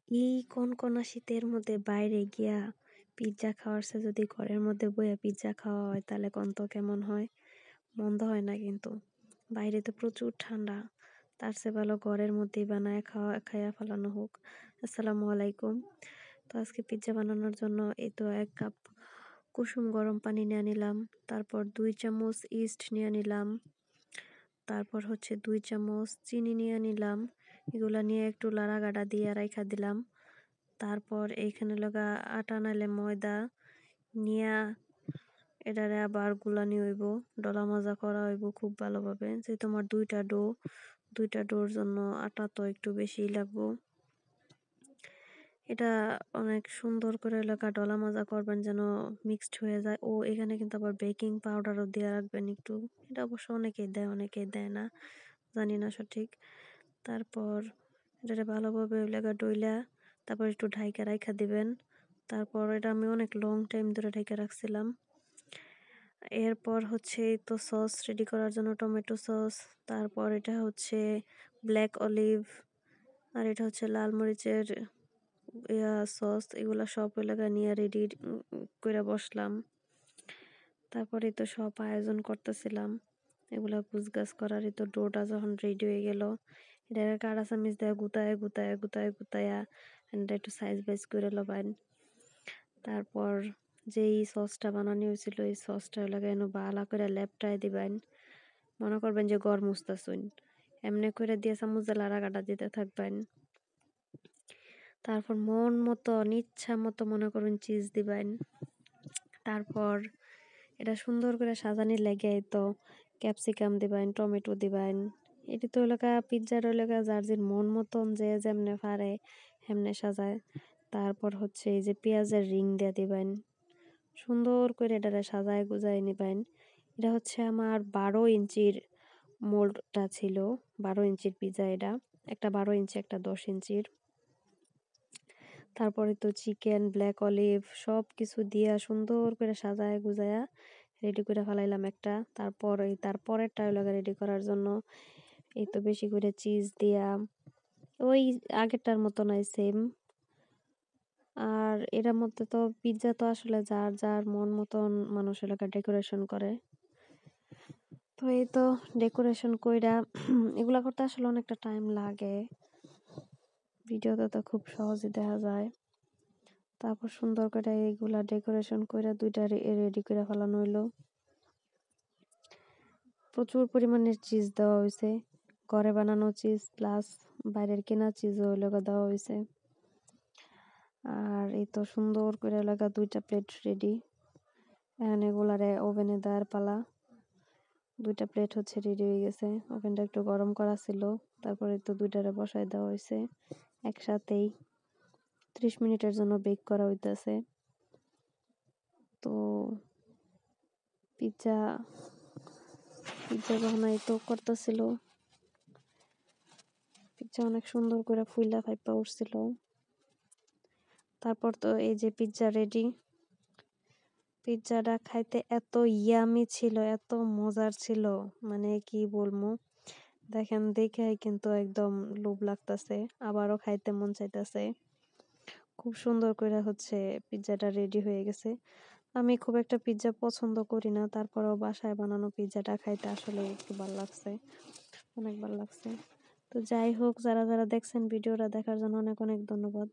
এই কনকনা শীতের মধ্যে বাইরে গিয়া পিৎজা খাওয়ার চেয়ে যদি ঘরের মধ্যে বইয়া পিৎজা খাওয়া হয় তাহলে কন্ত কেমন হয়? মন্দ হয় না কিন্তু। বাইরে তো প্রচুর ঠান্ডা, তার চেয়ে ভালো ঘরের মধ্যেই বানায় খাইয়া ফেলানো হোক। আসসালামু আলাইকুম। তো আজকে পিৎজা বানানোর জন্য এই তো 1 কাপ কুসুম গরম পানি নিয়ে নিলাম, তারপর 2 চামচ ইস্ট নিয়ে নিলাম, তারপর হচ্ছে 2 চামচ চিনি নিয়ে নিলাম। এগুলা নিয়ে একটু লাড়াগাড়া দিয়ে রাইখা দিলাম। তারপর এইখানে লগা আটা নাইলে ময়দা নিয়া এটারে আবার গুলানি হইব, ডলা মাজা করা হইব খুব ভালোভাবে। যে তোমার 2টা ডোর জন্য আটা তো একটু বেশিই লাগবো। এটা অনেক সুন্দর করে লগা ডলা মাজা করবেন যেন মিক্সড হয়ে যায়। ও এখানে কিন্তু আবার বেকিং পাউডারও দিয়ে রাখবেন একটু। এটা অবশ্য অনেকেই দেয় অনেকেই দেয় না, জানি না সঠিক। তারপর এটারে ভালোভাবে ওই লাগা ডইলা তারপর একটু ঢাইকা রাইখা দিবেন। তারপর এটা আমি অনেক লং টাইম ধরে ঢাইকা রাখছিলাম। এরপর হচ্ছে তো সস রেডি করার জন্য টমেটো সস, তারপর এটা হচ্ছে ব্ল্যাক অলিভ, আর এটা হচ্ছে লাল মরিচের সস। এগুলা সব ওই লাগা নিয়ে রেডি করে বসলাম। তারপরে তো সব আয়োজন করতেছিলাম, এগুলা গুছগাছ করার। তো ডোটা যখন রেডি হয়ে গেল, এটা কাঁড়া চামিচ দিয়ে গুতায়া এটা একটু সাইজ বাইজ করে লবাইন। তারপর যেই সসটা বানানো হয়েছিল এই সসটা লাগাই ভালো করে লেপটায় দিবেন। মনে করবেন যে গড় মুছতাছুন, এমনি করে দিয়ে চামচ দিয়ে লাড়া কাটা দিতে থাকবেন। তারপর মন মতো ইচ্ছা মতো মনে করুন চিজ দিবেন। তারপর এটা সুন্দর করে সাজানি লেগে তো ক্যাপসিকাম দিবেন, টমেটো দিবেন। এটি তো এলাকা পিৎজার এলাকা যার যে মন মতন যে যেমনে পারে হেমনে সাজায়। তারপর হচ্ছে এই যে পেঁয়াজের রিং দিয়ে দিবেন, সুন্দর করে এটারে সাজায় গুজায় নিবেন। এটা হচ্ছে আমার 12 ইঞ্চির মোল্ডটা ছিল, 12 ইঞ্চির পিৎজা। এটা একটা 12 ইঞ্চি একটা 10 ইঞ্চির। তারপরে তো চিকেন, ব্ল্যাক অলিভ সব কিছু দিয়া সুন্দর করে সাজায় গুজায়া রেডি করে ফেলাইলাম একটা। তারপর এই তারপরেরটা লাগা রেডি করার জন্য এই তো বেশি করে চিজ দিয়া ওই আগেরটার মতো নাই, সেম। আর এটার মধ্যে তো পিৎজা তো আসলে যার যার মন মতন মানুষ এলাকা ডেকোরেশন করে। তো এই তো ডেকোরেশন কইরা এগুলা করতে আসলে অনেকটা টাইম লাগে, ভিডিওতে তো খুব সহজে দেখা যায়। তারপর সুন্দর করে এইগুলা ডেকোরেশন করে 2টা রেডি করে ফেলানো হইলো। প্রচুর পরিমাণে চিজ দেওয়া হয়েছে, ঘরে বানানো চিজ প্লাস বাইরের কেনা চিজও ওই লগা দেওয়া হয়েছে। আর এই তো সুন্দর করে লাগা 2টা প্লেট রেডি। এখন এগুলারে ওভেনে দেওয়ার পালা। 2টা প্লেট হচ্ছে রেডি হয়ে গেছে, ওভেনটা একটু গরম করা ছিল। তারপরে তো 2টারে বসায় দেওয়া হয়েছে একসাথেই। 30 মিনিটের জন্য বেক করা হইতেছে। তো পিৎজা যখন এই তো করতেছিল, পিৎজা অনেক সুন্দর করে ফুইলা ফাইপা উঠছিল। তারপর তো এই যে পিৎজা রেডি। পিৎজাটা খাইতে এত ইয়ামি ছিল, এত মজার ছিল, মানে কি বলবো। দেখেন দেখে কিন্তু একদম লোভ লাগতেছে, আবারও খাইতে মন চাইতেছে। খুব সুন্দর করে হচ্ছে পিৎজাটা রেডি হয়ে গেছে। আমি খুব একটা পিৎজা পছন্দ করি না, তারপরেও বাসায় বানানো পিৎজাটা খাইতে আসলে একটু ভালো লাগছে, অনেক ভালো লাগছে। তো যাই হোক, যারা যারা দেখছেন ভিডিওটা দেখার জন্য অনেক অনেক ধন্যবাদ।